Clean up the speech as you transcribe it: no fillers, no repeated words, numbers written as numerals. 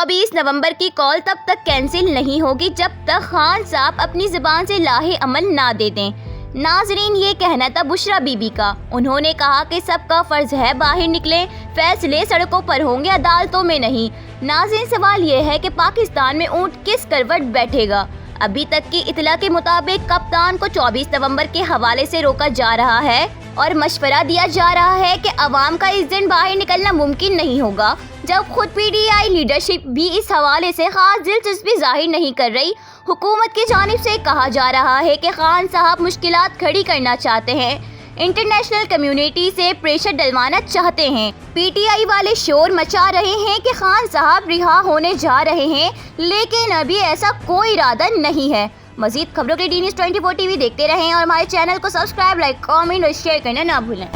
24 नवंबर की कॉल तब तक कैंसिल नहीं होगी जब तक खान साहब अपनी ज़ुबान से लाहे अमल ना दे दें। नाजरीन, ये कहना था बुशरा बीबी का। उन्होंने कहा कि सबका फर्ज है बाहर निकलें, फैसले सड़कों पर होंगे, अदालतों में नहीं। नाजरीन, सवाल ये है कि पाकिस्तान में ऊंट किस करवट बैठेगा। अभी तक की इतला के मुताबिक कप्तान को 24 नवंबर के हवाले से रोका जा रहा है और मशवरा दिया जा रहा है कि अवाम का इस दिन बाहर निकलना मुमकिन नहीं होगा, जब खुद PTI लीडरशिप भी इस हवाले से खास दिलचस्पी जाहिर नहीं कर रही। हुकूमत की जानिब से कहा जा रहा है कि खान साहब मुश्किलात खड़ी करना चाहते हैं, इंटरनेशनल कम्युनिटी से प्रेशर डलवाना चाहते हैं। PTI वाले शोर मचा रहे हैं कि खान साहब रिहा होने जा रहे हैं, लेकिन अभी ऐसा कोई इरादा नहीं है। मज़ीद खबरों के लिए DNews 24 TV देखते रहें और हमारे चैनल को सब्सक्राइब, लाइक, कमेंट और शेयर करना ना भूलें।